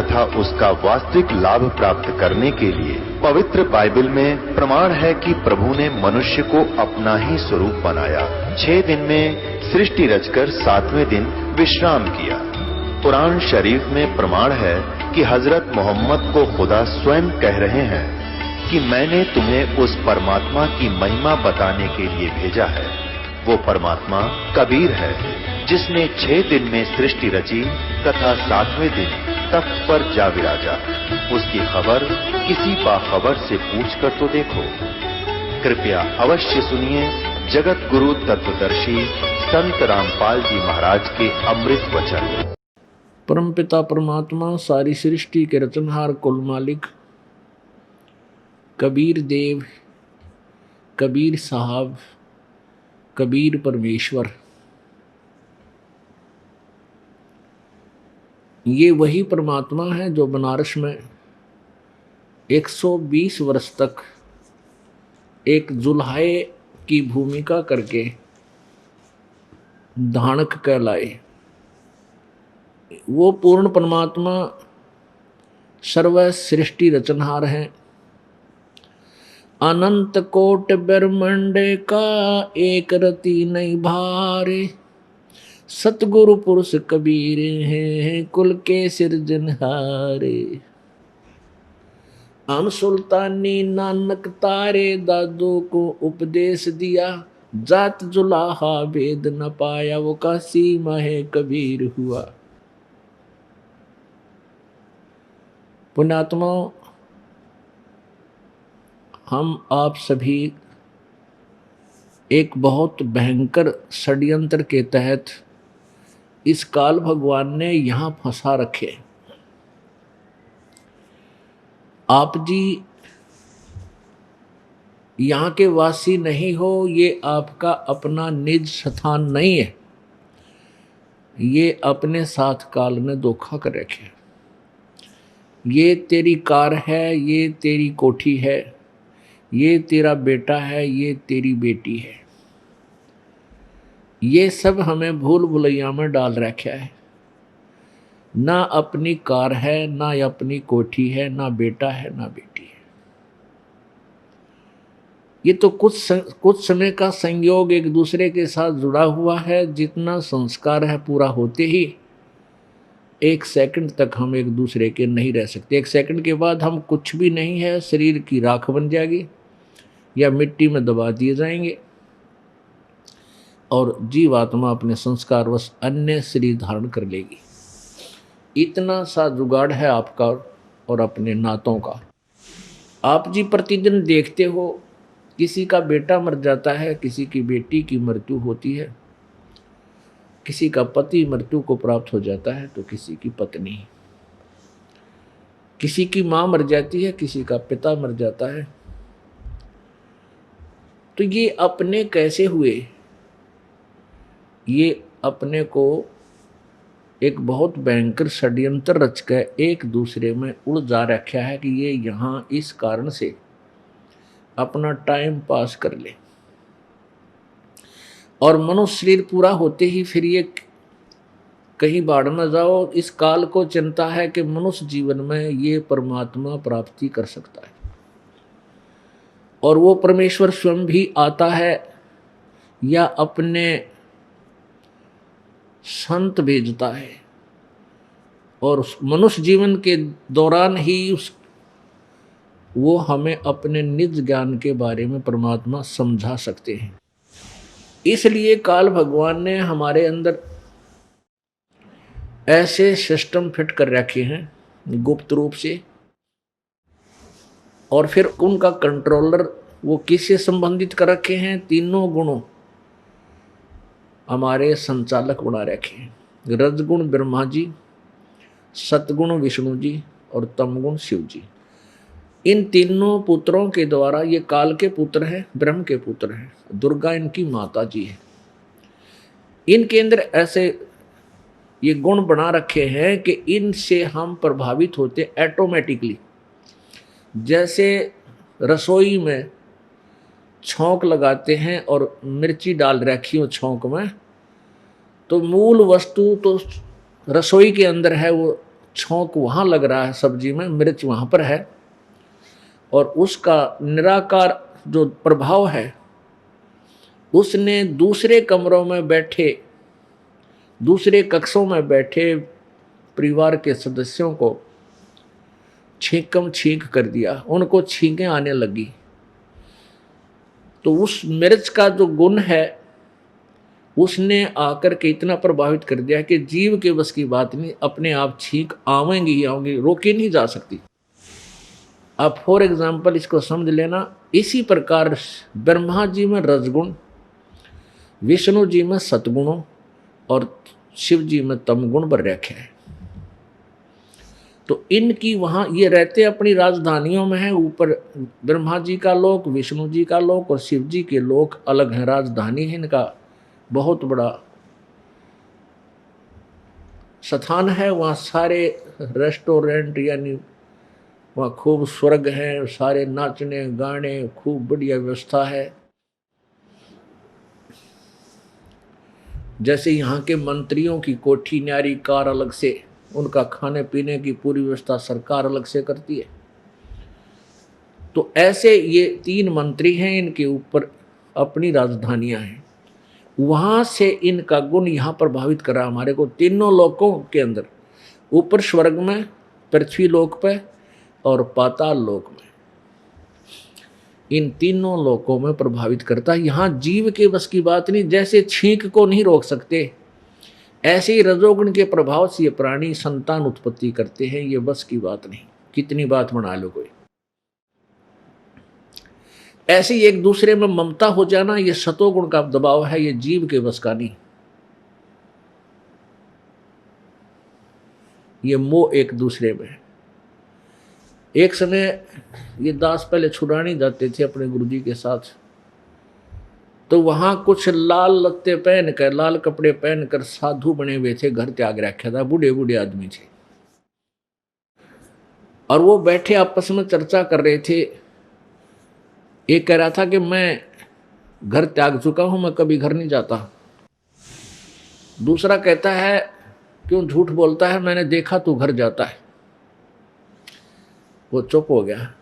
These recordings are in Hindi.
तथा उसका वास्तविक लाभ प्राप्त करने के लिए पवित्र बाइबल में प्रमाण है कि प्रभु ने मनुष्य को अपना ही स्वरूप बनाया। 6 दिन में सृष्टि रचकर 7वें दिन विश्राम किया। कुरान शरीफ में प्रमाण है कि हजरत मोहम्मद को खुदा स्वयं कह रहे हैं कि मैंने तुम्हें उस परमात्मा की महिमा बताने के लिए भेजा है। वो परमात्मा कबीर है जिसने 6 दिन में सृष्टि रची तथा 7वें दिन तख्त पर जा विराजा। उसकी खबर किसी बाखबर से पूछकर तो देखो। कृपया अवश्य सुनिए जगत गुरु तत्वदर्शी संत रामपाल जी महाराज के अमृत वचन। परमपिता परमात्मा सारी सृष्टि के रचनहार कुल मालिक कबीर देव, कबीर साहब, कबीर परमेश्वर, ये वही परमात्मा है जो बनारस में 120 वर्ष तक एक जुल्हाए की भूमिका करके धानक कहलाए। वो पूर्ण परमात्मा सर्व सृष्टि रचनहार हैं। अनंत कोट ब्रह्मांड का एक रति नहीं भारे, सतगुरु पुरुष कबीर हैं कुल के सिरजनहारे। हम सुल्तानी नानक तारे दादू को उपदेश दिया, जात जुलाहा भेद न पाया वो काशी माहे कबीर हुआ। पुण्यात्माओं, हम आप सभी एक बहुत भयंकर षड्यंत्र के तहत इस काल भगवान ने यहाँ फंसा रखे। आप जी यहाँ के वासी नहीं हो, ये आपका अपना निज स्थान नहीं है। ये अपने साथ काल ने धोखा कर रखे। ये तेरी कार है, ये तेरी कोठी है, ये तेरा बेटा है, ये तेरी बेटी है। ये सब हमें भूल भुलैया में डाल रखा है। ना अपनी कार है, ना अपनी कोठी है, ना बेटा है, ना बेटी है। ये तो कुछ समय का संयोग एक दूसरे के साथ जुड़ा हुआ है। जितना संस्कार है पूरा होते ही 1 सेकंड तक हम एक दूसरे के नहीं रह सकते। 1 सेकंड के बाद हम कुछ भी नहीं है, शरीर की राख बन जाएगी या मिट्टी में दबा दिए जाएंगे और जीवात्मा अपने संस्कारवश अन्य शरीर धारण कर लेगी। इतना सा जुगाड़ है आपका और अपने नातों का। आप जी प्रतिदिन देखते हो किसी का बेटा मर जाता है, किसी की बेटी की मृत्यु होती है, किसी का पति मृत्यु को प्राप्त हो जाता है तो किसी की पत्नी, किसी की माँ मर जाती है, किसी का पिता मर जाता है। तो ये अपने कैसे हुए? ये अपने को एक बहुत भयंकर षड्यंत्र रचकर एक दूसरे में उलझा रखा है कि ये यहाँ इस कारण से अपना टाइम पास कर ले और मनुष्य शरीर पूरा होते ही फिर ये कहीं बाढ़ में जाओ। इस काल को चिंता है कि मनुष्य जीवन में ये परमात्मा प्राप्ति कर सकता है और वो परमेश्वर स्वयं भी आता है या अपने संत भेजता है और मनुष्य जीवन के दौरान ही वो हमें अपने निज ज्ञान के बारे में परमात्मा समझा सकते हैं। इसलिए काल भगवान ने हमारे अंदर ऐसे सिस्टम फिट कर रखे हैं गुप्त रूप से, और फिर उनका कंट्रोलर वो किससे संबंधित कर रखे हैं? तीनों गुणों हमारे संचालक बना रखे हैं। रजगुण ब्रह्मा जी, सतगुण विष्णु जी और तमगुण शिव जी। इन तीनों पुत्रों के द्वारा, ये काल के पुत्र हैं, ब्रह्म के पुत्र हैं, दुर्गा इनकी माता जी है। इनके अंदर ऐसे ये गुण बना रखे हैं कि इनसे हम प्रभावित होते ऑटोमेटिकली। जैसे रसोई में छौंक लगाते हैं और मिर्ची डाल रखी हो छौंक में, तो मूल वस्तु तो रसोई के अंदर है, वो छौंक वहाँ लग रहा है सब्जी में, मिर्च वहाँ पर है, और उसका निराकार जो प्रभाव है उसने दूसरे कमरों में बैठे, दूसरे कक्षों में बैठे परिवार के सदस्यों को छींकम छींक कर दिया, उनको छींकें आने लगी। तो उस मिर्च का जो गुण है उसने आकर के इतना प्रभावित कर दिया कि जीव के बस की बात नहीं, अपने आप छींक आवेंगी ही आवेंगी, रोकी नहीं जा सकती। आप फॉर एग्जाम्पल इसको समझ लेना, इसी प्रकार ब्रह्मा जी में रजगुण, विष्णु जी में सतगुणों और शिव जी में तमगुण पर रखे हैं। तो इनकी वहाँ ये रहते अपनी राजधानियों में है। ऊपर ब्रह्मा जी का लोक, विष्णु जी का लोक और शिव जी के लोक अलग हैं, राजधानी है इनका, बहुत बड़ा स्थान है। वहाँ सारे रेस्टोरेंट यानी वहाँ खूब स्वर्ग हैं, सारे नाचने गाने, खूब बढ़िया व्यवस्था है। जैसे यहाँ के मंत्रियों की कोठी न्यारी कार अलग से, उनका खाने पीने की पूरी व्यवस्था सरकार अलग से करती है। तो ऐसे ये 3 मंत्री हैं, इनके ऊपर अपनी राजधानियां हैं। वहां से इनका गुण यहाँ प्रभावित करा हमारे को तीनों लोकों के अंदर, ऊपर स्वर्ग में, पृथ्वी लोक पे और पाताल लोक में, इन तीनों लोकों में प्रभावित करता है। यहाँ जीव के बस की बात नहीं, जैसे छींक को नहीं रोक सकते ऐसे ही रजोगुण के प्रभाव से ये प्राणी संतान उत्पत्ति करते हैं, ये बस की बात नहीं, कितनी बात बना लो कोई। ऐसे ही एक दूसरे में ममता हो जाना, ये सतोगुण का दबाव है, ये जीव के बस का नहीं। ये मोह एक दूसरे में। एक समय ये दास पहले छुड़ाने जाते थे अपने गुरुजी के साथ, तो वहां कुछ लाल लत्ते पहनकर, लाल कपड़े पहनकर साधु बने हुए थे, घर त्याग रखा था, बूढ़े बूढ़े आदमी थे। और वो बैठे आपस में चर्चा कर रहे थे। एक कह रहा था कि मैं घर त्याग चुका हूं, मैं कभी घर नहीं जाता। दूसरा कहता है क्यों झूठ बोलता है, मैंने देखा तू घर जाता है। वो चुप हो गया।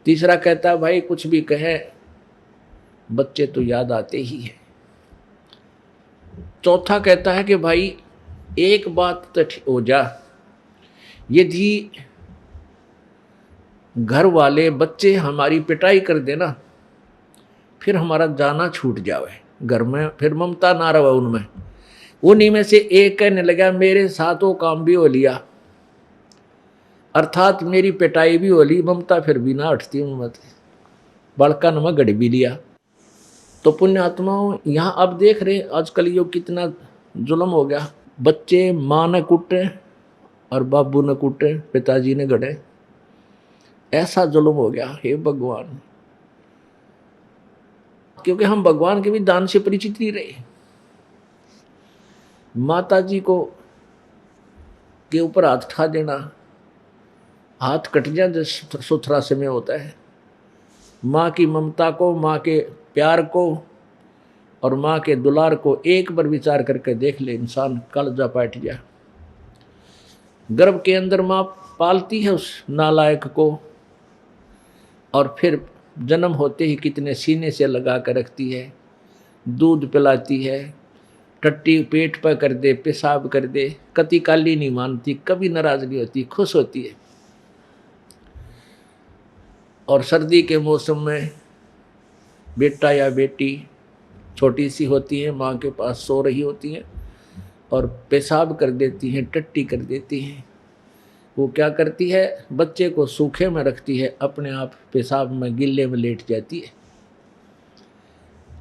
तीसरा कहता है भाई कुछ भी कहे बच्चे तो याद आते ही हैं। चौथा कहता है कि भाई एक बात तो हो जा, यदि घर वाले बच्चे हमारी पिटाई कर देना, फिर हमारा जाना छूट जावे घर में, फिर ममता ना रहे उनमें। उन्हीं में से एक कहने लगा मेरे साथ वो काम भी हो लिया, अर्थात मेरी पिटाई भी हो ली, ममता फिर भी ना हटती उनमें, बड़का नमा गड़ भी लिया। तो पुण्यात्माओं यहाँ अब देख रहे आजकल ये कितना जुल्म हो गया। बच्चे माँ ने कुटे और बाबू ने कुटे, पिताजी ने गड़े, ऐसा जुल्म हो गया। हे भगवान, क्योंकि हम भगवान के भी दान से परिचित नहीं रहे। माता जी को के ऊपर हाथ उठा देना, हाथ कट जाए जैसे सुथरा समय होता है। माँ की ममता को, माँ के प्यार को और माँ के दुलार को एक बार विचार करके देख ले इंसान, कलजा पाट जाए। गर्भ के अंदर माँ पालती है उस नालायक को, और फिर जन्म होते ही कितने सीने से लगा कर रखती है, दूध पिलाती है, टट्टी पेट पर कर दे, पेशाब कर दे, कति काली नहीं मानती, कभी नाराज नहीं होती, खुश होती है। और सर्दी के मौसम में बेटा या बेटी छोटी सी होती है, माँ के पास सो रही होती है और पेशाब कर देती हैं, टट्टी कर देती हैं। वो क्या करती है, बच्चे को सूखे में रखती है, अपने आप पेशाब में गिल्ले में लेट जाती है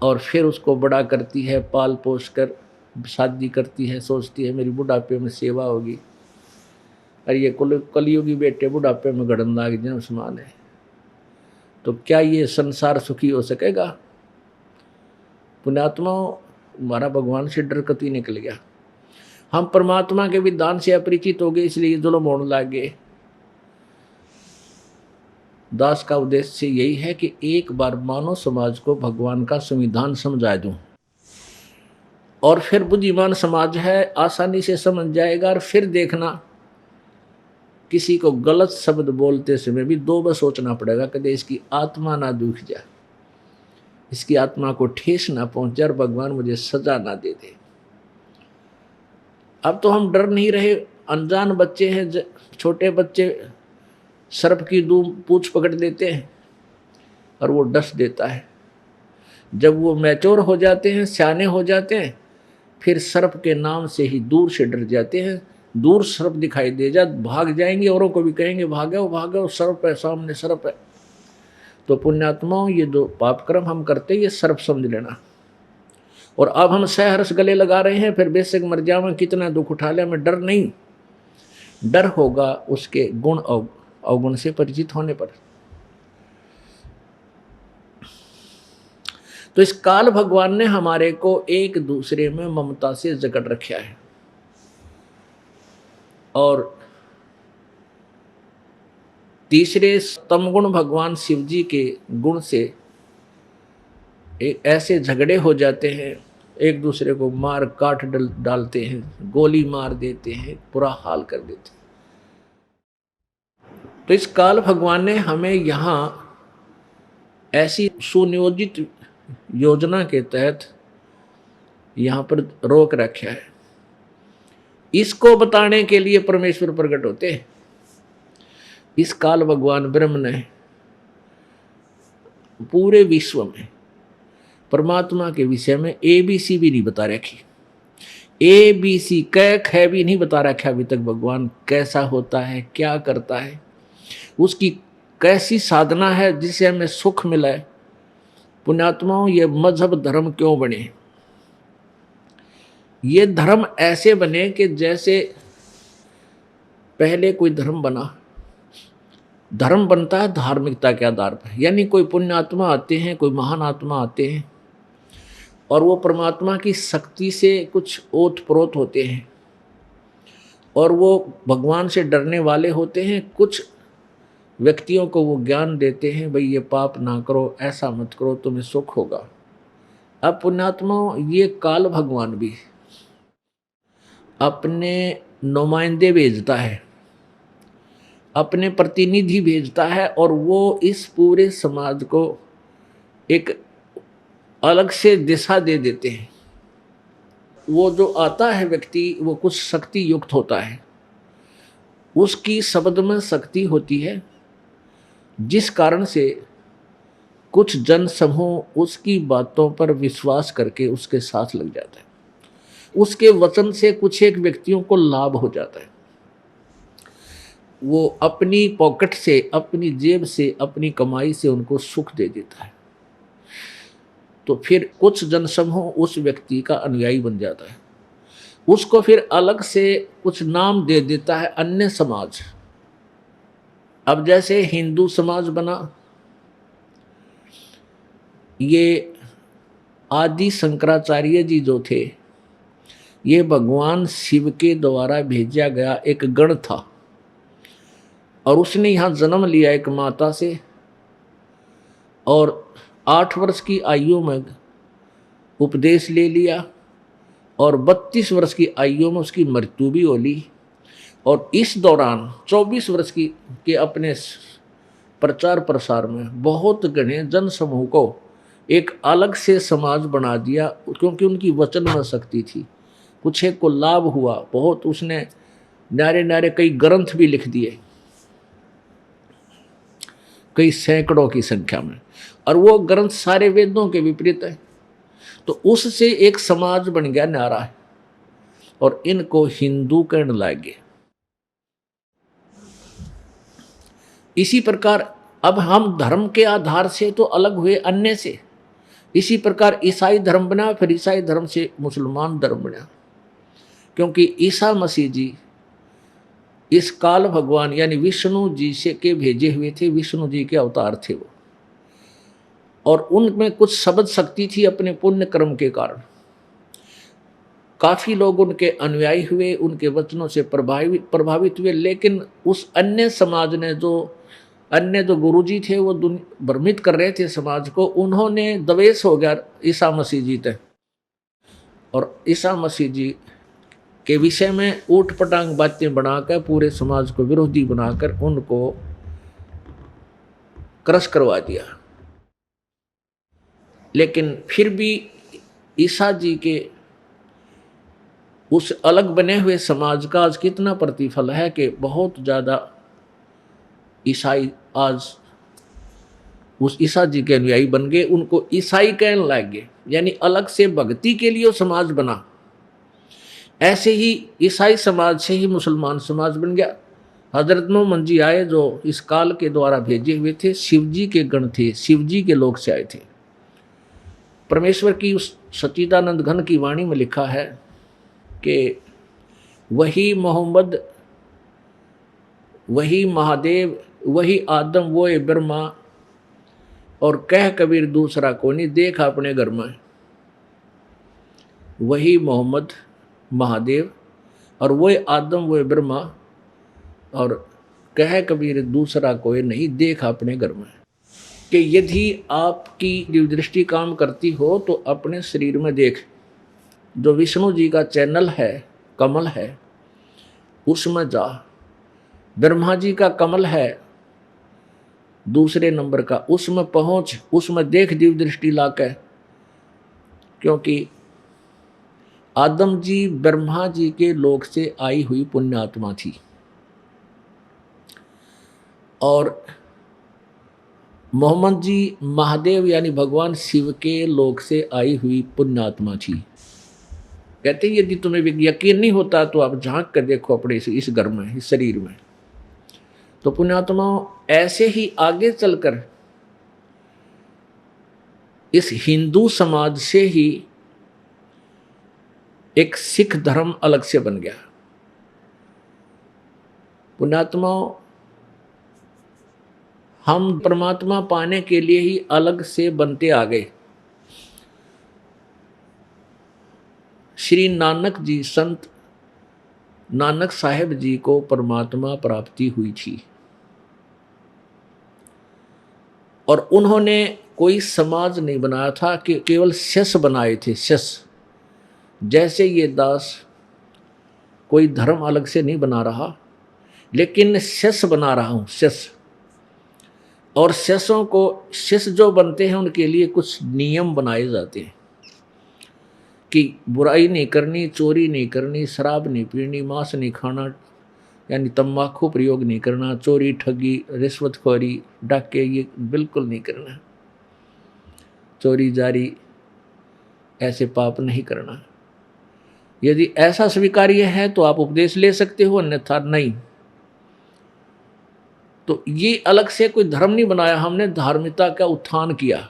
और फिर उसको बड़ा करती है, पाल पोस कर शादी करती है, सोचती है मेरी बुढ़ापे में सेवा होगी। और ये कलयुगी बेटे बुढ़ापे में गड़न लाग जाए समान है, तो क्या ये संसार सुखी हो सकेगा? पुण्यात्मा, हमारा भगवान से डर कतई निकल गया। हम परमात्मा के विधान से अपरिचित हो गए, इसलिए जुल्म होने लग गए। दास का उद्देश्य यही है कि एक बार मानव समाज को भगवान का संविधान समझा दूं। और फिर बुद्धिमान समाज है, आसानी से समझ जाएगा। और फिर देखना, किसी को गलत शब्द बोलते समय भी दो बार सोचना पड़ेगा, कदे इसकी आत्मा ना दुख जाए, इसकी आत्मा को ठेस ना पहुंचे और भगवान मुझे सजा ना दे दे। अब तो हम डर नहीं रहे, अनजान बच्चे हैं, छोटे बच्चे सर्प की पूंछ पकड़ लेते हैं और वो डस देता है। जब वो मैच्योर हो जाते हैं, सियाने हो जाते हैं, फिर सर्प के नाम से ही दूर से डर जाते हैं। दूर सर्प दिखाई दे जा भाग जाएंगे, औरों को भी कहेंगे भागो भागो, सर्प है, सामने सर्प है। तो पुण्यात्माओं, ये जो पाप कर्म हम करते ये सर्प समझ लेना। और अब हम सहर्ष गले लगा रहे हैं, फिर बेशक मर जावे, कितना दुख उठा ले, हमें डर नहीं। डर होगा उसके गुण अवगुण से परिचित होने पर। तो इस काल भगवान ने हमारे को एक दूसरे में ममता से जकड़ रखा है। और तीसरे तमगुण भगवान शिव जी के गुण से एक ऐसे झगड़े हो जाते हैं, एक दूसरे को मार काट डालते हैं, गोली मार देते हैं, बुरा हाल कर देते हैं। तो इस काल भगवान ने हमें यहाँ ऐसी सुनियोजित योजना के तहत यहाँ पर रोक रखा है। इसको बताने के लिए परमेश्वर प्रकट होते हैं। इस काल भगवान ब्रह्म ने पूरे विश्व में परमात्मा के विषय में ABC भी नहीं बता रखी। ABC क ख भी नहीं बता रखा अभी तक। भगवान कैसा होता है, क्या करता है, उसकी कैसी साधना है जिससे हमें सुख मिला है। पुण्यात्माओं, ये मजहब धर्म क्यों बने? ये धर्म ऐसे बने कि जैसे पहले कोई धर्म बना, धर्म बनता है धार्मिकता के आधार पर, यानी कोई पुण्यात्मा आते हैं, कोई महान आत्मा आते हैं और वो परमात्मा की शक्ति से कुछ ओत प्रोत होते हैं और वो भगवान से डरने वाले होते हैं। कुछ व्यक्तियों को वो ज्ञान देते हैं, भाई ये पाप ना करो, ऐसा मत करो, तुम्हें सुख होगा। अब पुण्यात्माओं, ये काल भगवान भी अपने नुमाइंदे भेजता है, अपने प्रतिनिधि भेजता है और वो इस पूरे समाज को एक अलग से दिशा दे देते हैं। वो जो आता है व्यक्ति, वो कुछ शक्ति युक्त होता है, उसकी शब्द में शक्ति होती है, जिस कारण से कुछ जन समूह उसकी बातों पर विश्वास करके उसके साथ लग जाता है। उसके वचन से कुछ एक व्यक्तियों को लाभ हो जाता है। वो अपनी पॉकेट से, अपनी जेब से, अपनी कमाई से उनको सुख दे देता है। तो फिर कुछ जनसमूह उस व्यक्ति का अनुयायी बन जाता है। उसको फिर अलग से कुछ नाम दे देता है, अन्य समाज। अब जैसे हिंदू समाज बना, ये आदि शंकराचार्य जी जो थे, ये भगवान शिव के द्वारा भेजा गया एक गण था और उसने यहाँ जन्म लिया एक माता से और 8 वर्ष की आयु में उपदेश ले लिया और 32 वर्ष की आयु में उसकी मृत्यु भी हो ली। और इस दौरान 24 वर्ष के अपने प्रचार प्रसार में बहुत घने जन समूह को एक अलग से समाज बना दिया, क्योंकि उनकी वचन में शक्ति थी। कुछ एक को लाभ हुआ बहुत, उसने नारे नारे कई ग्रंथ भी लिख दिए, कई सैकड़ों की संख्या में, और वो ग्रंथ सारे वेदों के विपरीत है। तो उससे एक समाज बन गया न्यारा है और इनको हिंदू कहने लगे। इसी प्रकार अब हम धर्म के आधार से तो अलग हुए अन्य से। इसी प्रकार ईसाई धर्म बना, फिर ईसाई धर्म से मुसलमान धर्म बना, क्योंकि ईसा मसीह जी इस काल भगवान यानी विष्णु जी से के भेजे हुए थे, विष्णु जी के अवतार थे वो, और उनमें कुछ शब्द शक्ति थी अपने पुण्य कर्म के कारण। काफी लोग उनके अनुयायी हुए, उनके वचनों से प्रभावित हुए। लेकिन उस अन्य समाज ने, जो अन्य जो गुरुजी थे, वो भ्रमित कर रहे थे समाज को, उन्होंने द्वेष हो गया ईसा मसीह जी तक, और ईसा मसीह जी के विषय में ऊट पटांग बातें बनाकर पूरे समाज को विरोधी बनाकर उनको क्रश करवा दिया। लेकिन फिर भी ईसा जी के उस अलग बने हुए समाज का आज कितना प्रतिफल है कि बहुत ज़्यादा ईसाई आज उस ईसा जी के अनुयायी बन गए, उनको ईसाई कहने लग गए, यानी अलग से भक्ति के लिए समाज बना। ऐसे ही ईसाई समाज से ही मुसलमान समाज बन गया। हजरत मोहम्मद जी आए जो इस काल के द्वारा भेजे हुए थे, शिव जी के गण थे, शिव जी के लोक से आए थे। परमेश्वर की उस सच्चिदानंद घन की वाणी में लिखा है कि वही मोहम्मद, वही महादेव, वही आदम, वो ब्रह्मा, और कह कबीर दूसरा को नहीं, देख अपने घर में। वही मोहम्मद, महादेव, और वही आदम, वो ब्रह्मा, और कह कबीर दूसरा कोई नहीं, देख अपने घर में। कि यदि आपकी दिव्य दृष्टि काम करती हो तो अपने शरीर में देख। जो विष्णु जी का चैनल है, कमल है, उसमें जा। ब्रह्मा जी का कमल है दूसरे नंबर का, उसमें पहुंच, उसमें देख दिव्य दृष्टि लाकर। क्योंकि आदम जी ब्रह्मा जी के लोक से आई हुई पुण्यात्मा थी और मोहम्मद जी महादेव यानी भगवान शिव के लोक से आई हुई पुण्यात्मा थी। कहते हैं यदि तुम्हें यकीन नहीं होता तो आप झांक कर देखो अपने इस घर में, इस शरीर में। तो पुण्यात्माओं, ऐसे ही आगे चलकर इस हिंदू समाज से ही एक सिख धर्म अलग से बन गया। पुण्यात्माओं, हम परमात्मा पाने के लिए ही अलग से बनते आ गए। श्री नानक जी, संत नानक साहेब जी को परमात्मा प्राप्ति हुई थी और उन्होंने कोई समाज नहीं बनाया था कि केवल शिष्य बनाए थे, शिष्य। जैसे ये दास कोई धर्म अलग से नहीं बना रहा, लेकिन शिष्य बना रहा हूं, शिष्य। और शिष्यों को, शिष्य जो बनते हैं उनके लिए कुछ नियम बनाए जाते हैं कि बुराई नहीं करनी, चोरी नहीं करनी, शराब नहीं पीनी, मांस नहीं खाना, यानी तम्बाकू प्रयोग नहीं करना, चोरी, ठगी, रिश्वतखोरी, डाके, ये बिल्कुल नहीं करना। चोरी जारी ऐसे पाप नहीं करना। यदि ऐसा स्वीकार्य है तो आप उपदेश ले सकते हो, अन्यथा नहीं। तो ये अलग से कोई धर्म नहीं बनाया, हमने धार्मिकता का उत्थान किया।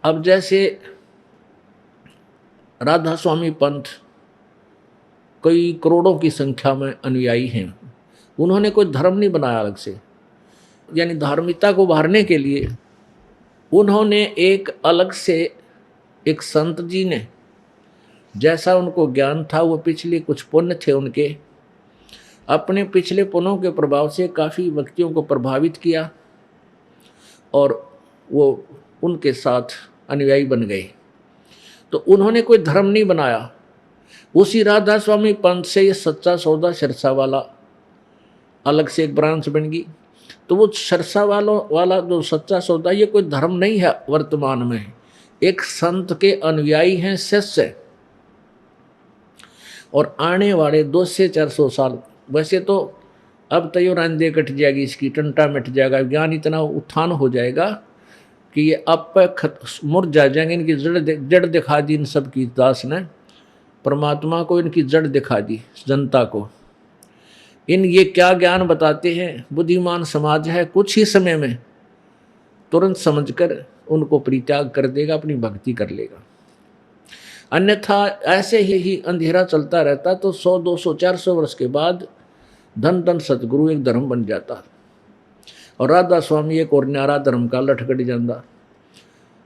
अब जैसे राधा स्वामी पंथ, कई करोड़ों की संख्या में अनुयायी हैं, उन्होंने कोई धर्म नहीं बनाया अलग से, यानी धार्मिकता को उभारने के लिए उन्होंने एक अलग से, एक संत जी ने जैसा उनको ज्ञान था, वो पिछले कुछ पुण्य थे उनके, अपने पिछले पुण्यों के प्रभाव से काफ़ी व्यक्तियों को प्रभावित किया और वो उनके साथ अनुयायी बन गए। तो उन्होंने कोई धर्म नहीं बनाया। उसी राधा स्वामी पंथ से ये सच्चा सौदा सिरसा वाला अलग से एक ब्रांच बन गई। तो वो सिरसा वाला जो सच्चा सौदा, ये कोई धर्म नहीं है वर्तमान में, एक संत के अनुयायी हैं, शिष्य। और आने वाले 200 से 400 साल, वैसे तो अब तय रांदे कट जाएगी, इसकी टंटा मिट जाएगा, ज्ञान इतना उत्थान हो जाएगा कि ये अब मुरझा जाएंगे। इनकी जड़ दिखा दी इन सब की, दास ने परमात्मा को इनकी जड़ दिखा दी जनता को। इन ये क्या ज्ञान बताते हैं, बुद्धिमान समाज है, कुछ ही समय में तुरंत समझकर उनको परित्याग कर देगा, अपनी भक्ति कर लेगा। अन्यथा ऐसे ही अंधेरा चलता रहता तो 100, 200, 400 वर्ष के बाद धन धन सतगुरु एक धर्म बन जाता और राधा स्वामी एक और न्यारा धर्म का लटकट जाता।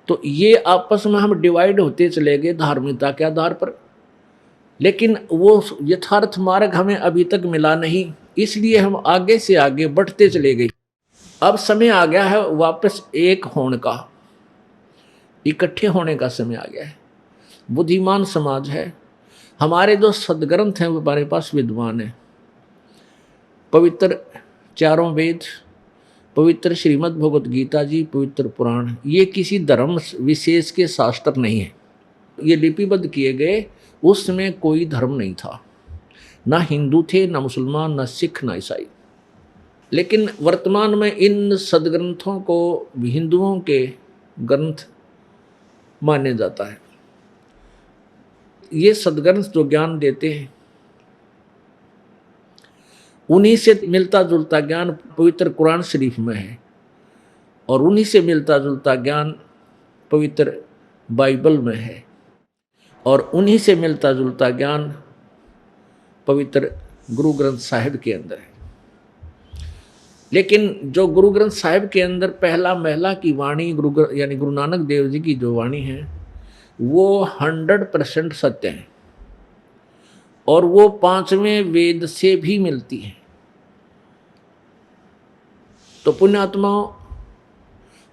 तो ये आपस में हम डिवाइड होते चले गए धार्मिकता के आधार पर, लेकिन वो यथार्थ मार्ग हमें अभी तक मिला नहीं, इसलिए हम आगे से आगे बढ़ते चले गए। अब समय आ गया है वापस एक होने का, इकट्ठे होने का समय आ गया है। बुद्धिमान समाज है। हमारे जो सदग्रंथ हैं वो हमारे पास विद्वान है। पवित्र चारों वेद, पवित्र श्रीमद् भगवत गीता जी, पवित्र पुराण, ये किसी धर्म विशेष के शास्त्र नहीं है। ये लिपिबद्ध किए गए, उसमें कोई धर्म नहीं था, ना हिंदू थे, ना मुसलमान, ना सिख, ना ईसाई। लेकिन वर्तमान में इन सदग्रंथों को हिंदुओं के ग्रंथ माना जाता है। ये सदग्रंथ जो ज्ञान देते हैं, उन्हीं से मिलता जुलता ज्ञान पवित्र कुरान शरीफ में है, और उन्हीं से मिलता जुलता ज्ञान पवित्र बाइबल में है, और उन्हीं से मिलता जुलता ज्ञान पवित्र गुरु ग्रंथ साहिब के अंदर है। लेकिन जो गुरु ग्रंथ साहिब के अंदर पहला महला की वाणी यानी गुरु नानक देव जी की जो वाणी है, वो 100% सत्य है, और वो 5वें वेद से भी मिलती है। तो पुण्यात्माओं,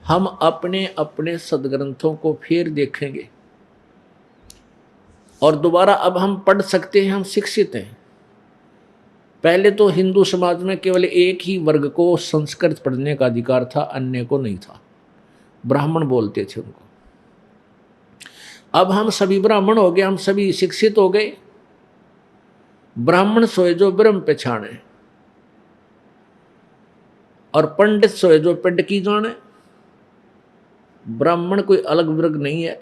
हम अपने अपने सदग्रंथों को फिर देखेंगे, और दोबारा अब हम पढ़ सकते हैं, हम शिक्षित हैं। पहले तो हिंदू समाज में केवल एक ही वर्ग को संस्कृत पढ़ने का अधिकार था, अन्य को नहीं था। ब्राह्मण बोलते थे उनको। अब हम सभी ब्राह्मण हो गए, हम सभी शिक्षित हो गए। ब्राह्मण सोए जो ब्रह्म पहचाने, और पंडित सोए जो पिंड की जाने। ब्राह्मण कोई अलग वर्ग नहीं है,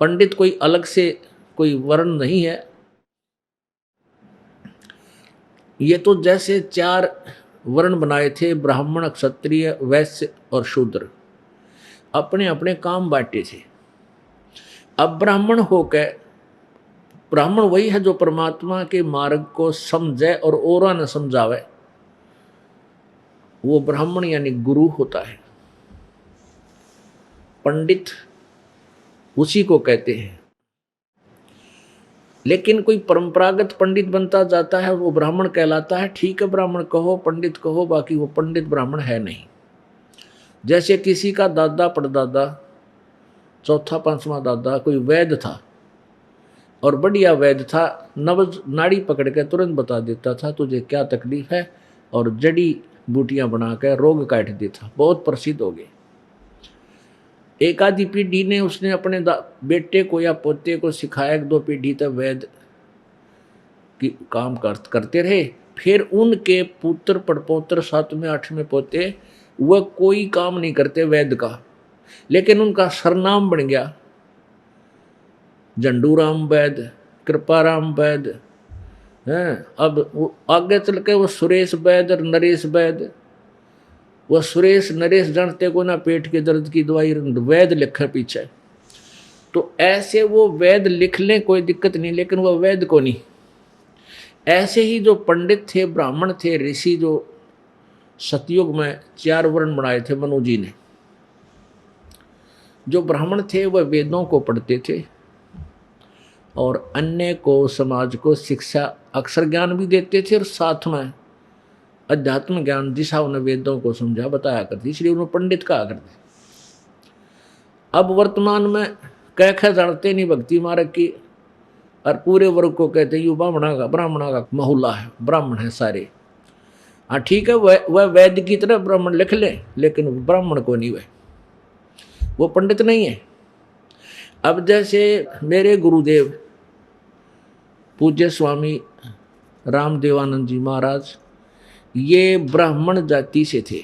पंडित कोई अलग से कोई वर्ण नहीं है। ये तो जैसे 4 वर्ण बनाए थे, ब्राह्मण, क्षत्रिय, वैश्य और शूद्र, अपने अपने काम बांटे थे। अब ब्राह्मण होकर, ब्राह्मण वही है जो परमात्मा के मार्ग को समझे और औरों न समझावे, वो ब्राह्मण यानी गुरु होता है। पंडित उसी को कहते हैं। लेकिन कोई परंपरागत पंडित बनता जाता है, वो ब्राह्मण कहलाता है। ठीक है, ब्राह्मण कहो, पंडित कहो, बाकी वो पंडित ब्राह्मण है नहीं। जैसे किसी का दादा परदादा, चौथा पांचवा दादा कोई वैद्य था, और बढ़िया वैद्य था, नब्ज नाड़ी पकड़ के तुरंत बता देता था तुझे क्या तकलीफ है, और जड़ी बूटियां बनाकर रोग काट देता। बहुत प्रसिद्ध हो गए। एक आधी पीढ़ी ने उसने अपने बेटे को या पोते को सिखाया, 1-2 पीढ़ी तक वैद्य की काम करते रहे। फिर उनके पुत्र पड़पोत्र 7वें 8वें पोते, वह कोई काम नहीं करते वैद्य का, लेकिन उनका सरनाम बन गया झंडूराम वैद्य, कृपाराम वैद्य हैं। अब आगे चल के वो सुरेश वैद्य और नरेश वैद्य। वह सुरेश नरेश जानते को ना, पेट के दर्द की दवाई वैद्य लिखा पीछे। तो ऐसे वो वैद्य लिख लें, कोई दिक्कत नहीं, लेकिन वह वैद्य को नहीं। ऐसे ही जो पंडित थे, ब्राह्मण थे, ऋषि, जो सतयुग में 4 वर्ण बनाए थे मनु जी ने। जो ब्राह्मण थे वह वेदों को पढ़ते थे, और अन्य को, समाज को शिक्षा, अक्षर ज्ञान भी देते थे, और साथ में अध्यात्म ज्ञान दिशा उन्हें वेदों को समझा बताया करती, इसलिए उन्हें पंडित कहा करते। अब वर्तमान में कह जानते नहीं भक्ति मार्ग की, और पूरे वर्ग को कहते यू ब्राह्मणा का महुला है, ब्राह्मण है सारे। हाँ ठीक है, वह वैद्य की तरह ब्राह्मण लिख ले, लेकिन ब्राह्मण को नहीं, वो पंडित नहीं है। अब जैसे मेरे गुरुदेव पूज्य स्वामी रामदेवानंद जी महाराज, ये ब्राह्मण जाति से थे,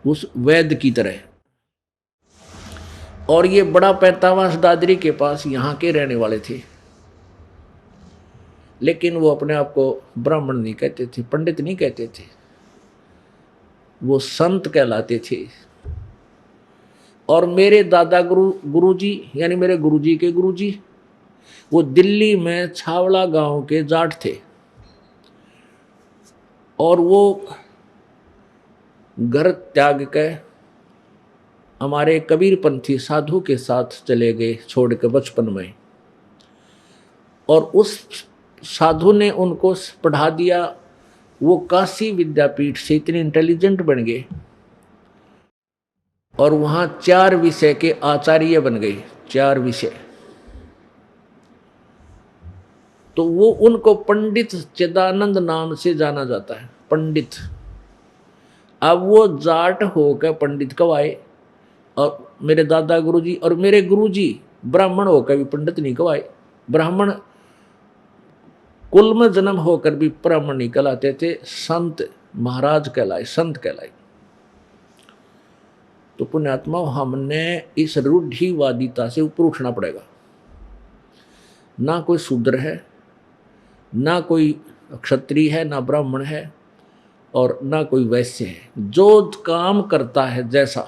उस वैद्य की तरह, और ये बड़ा पैतावास दादरी के पास यहाँ के रहने वाले थे। लेकिन वो अपने आप को ब्राह्मण नहीं कहते थे, पंडित नहीं कहते थे, वो संत कहलाते थे। और मेरे दादा गुरुजी यानी मेरे गुरुजी के गुरुजी, वो दिल्ली में छावड़ा गांव के जाट थे, और वो घर त्याग के हमारे कबीरपंथी साधु के साथ चले गए, छोड़ के बचपन में। और उस साधु ने उनको पढ़ा दिया। वो काशी विद्यापीठ से इतने इंटेलिजेंट बन गए और वहां 4 विषय के आचार्य बन गए, 4 विषय। तो वो उनको पंडित चिदानंद नाम से जाना जाता है, पंडित। अब वो जाट होकर पंडित कवाए, और मेरे दादा गुरुजी और मेरे गुरुजी ब्राह्मण होकर भी पंडित नहीं कवाए। ब्राह्मण कुल में जन्म होकर भी ब्राह्मण नहीं कहलाते थे, संत महाराज कहलाए, संत कहलाए। तो पुण्यात्मा, हमने इस रूढ़िवादिता से ऊपर उठना पड़ेगा। ना कोई शूद्र है, ना कोई क्षत्रिय है, ना ब्राह्मण है, और ना कोई वैश्य है। जो काम करता है जैसा,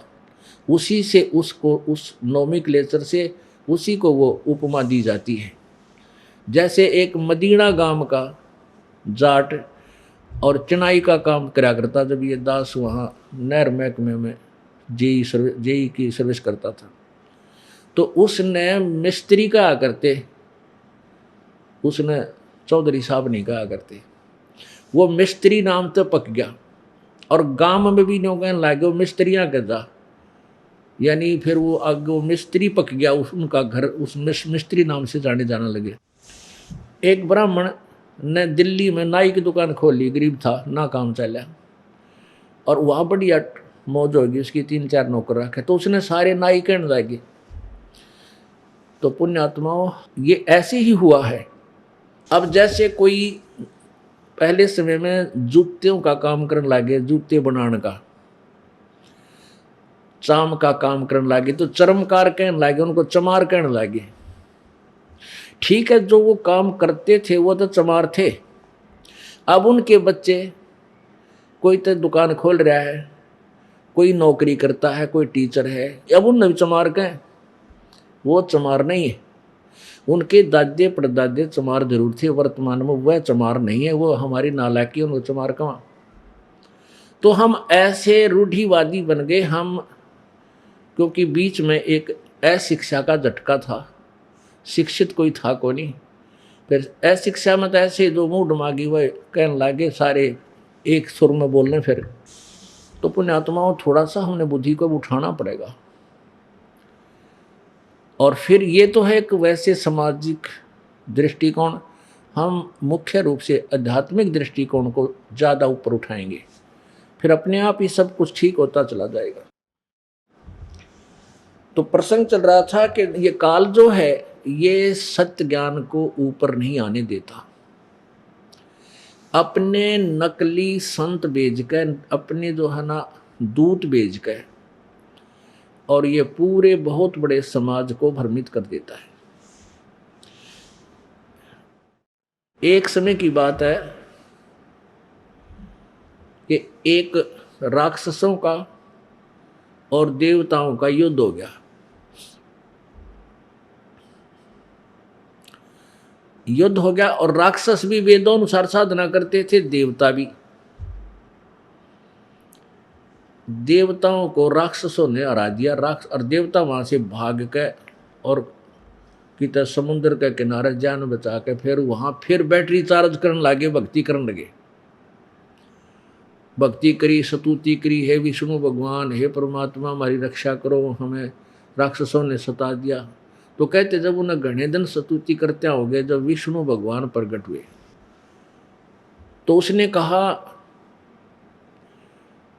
उसी से उसको, उस नोमेक्लेचर से उसी को वो उपमा दी जाती है। जैसे एक मदीना गांव का जाट और चनाई का काम करा करता, जब ये दास वहाँ नहर महकमे में जेई की सर्विस करता था, तो उसने मिस्त्री कहा करते, उसने चौधरी साहब नहीं कहा करते। वो मिस्त्री नाम तो पक गया, और गांव में भी नहीं कहने लगे वो मिस्त्रियाँ के जा, यानी फिर वो आगे वो मिस्त्री पक गया, उनका घर उस मिस्त्री नाम से जाने जाना लगे। एक ब्राह्मण ने दिल्ली में नाई की दुकान खोल ली, गरीब था, ना काम चला, और वहाँ बढ़िया मौज होगी, उसकी 3-4 नौकर रखे, तो उसने सारे नाई कहने लगे। तो पुण्यात्माओं, ये ऐसे ही हुआ है। अब जैसे कोई पहले समय में जूतियों का काम करने लगे, जूते बनाने का, चाम का काम करने लगे, तो चर्मकार कहने लगे, उनको चमार कहने लगे। ठीक है, जो वो काम करते थे वो तो चमार थे। अब उनके बच्चे, कोई तो दुकान खोल रहा है, कोई नौकरी करता है, कोई टीचर है, अब उन चमार कहें, वो चमार नहीं है। उनके दादे परदादे चमार जरूर थे, वर्तमान में वह चमार नहीं है, वो हमारी नालायकी, उनको चमार कहाँ। तो हम ऐसे रूढ़िवादी बन गए हम, क्योंकि बीच में एक अशिक्षा का झटका था, शिक्षित कोई था को नहीं। फिर अशिक्षा में तो ऐसे जो मुँह डुमागी वह कहने लगे, सारे एक सुर में बोलने। फिर तो पुण्यात्माओं, थोड़ा सा हमने बुद्धि को उठाना पड़ेगा। और फिर ये तो है एक वैसे सामाजिक दृष्टिकोण, हम मुख्य रूप से आध्यात्मिक दृष्टिकोण को ज़्यादा ऊपर उठाएंगे, फिर अपने आप ही सब कुछ ठीक होता चला जाएगा। तो प्रसंग चल रहा था कि ये काल जो है ये सत्य ज्ञान को ऊपर नहीं आने देता। अपने नकली संत भेज कर, अपने जो है ना दूत भेज कर, और ये पूरे बहुत बड़े समाज को भ्रमित कर देता है। एक समय की बात है कि एक राक्षसों का और देवताओं का युद्ध हो गया। युद्ध हो गया, और राक्षस भी वेदों अनुसार साधना करते थे, देवता भी। देवताओं को राक्षसों ने हरा दिया, और देवता वहां से भाग के और कितना समुद्र के किनारे जान बचा के फिर वहां फिर बैटरी चार्ज करने लगे, भक्ति करने लगे। भक्ति करी, स्तुति करी, हे विष्णु भगवान, हे परमात्मा हमारी रक्षा करो, हमें राक्षसों ने सता दिया। तो कहते जब उन्हें घने दिन स्तुति करते हो गए, जब विष्णु भगवान प्रकट हुए, तो उसने कहा,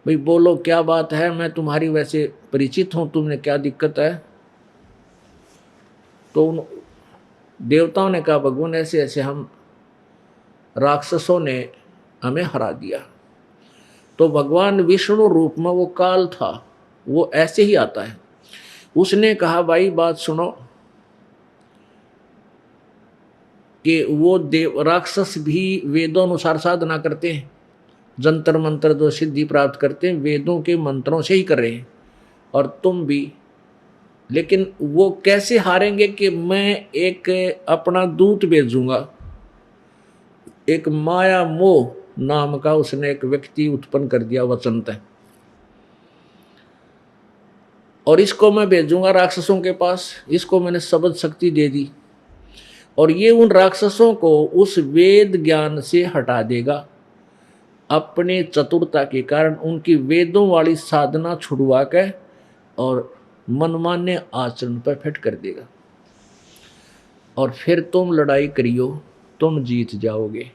भाई बोलो क्या बात है, मैं तुम्हारी वैसे परिचित हूं, तुमने क्या दिक्कत है। तो उन देवताओं ने कहा, भगवान ऐसे ऐसे हम राक्षसों ने हमें हरा दिया। तो भगवान विष्णु रूप में वो काल था, वो ऐसे ही आता है। उसने कहा, भाई बात सुनो, कि वो राक्षस भी वेदों अनुसार साधना करते हैं, जंतर मंत्र जो सिद्धि प्राप्त करते हैं वेदों के मंत्रों से ही कर रहे हैं, और तुम भी। लेकिन वो कैसे हारेंगे कि मैं एक अपना दूत भेजूंगा। एक माया मोह नाम का उसने एक व्यक्ति उत्पन्न कर दिया वसंत है, और इसको मैं भेजूंगा राक्षसों के पास, इसको मैंने शब्द शक्ति दे दी, और ये उन राक्षसों को उस वेद ज्ञान से हटा देगा। अपने चतुरता के कारण उनकी वेदों वाली साधना छुड़वा के और मनमान्य आचरण पर फिट कर देगा, और फिर तुम लड़ाई करियो, तुम जीत जाओगे।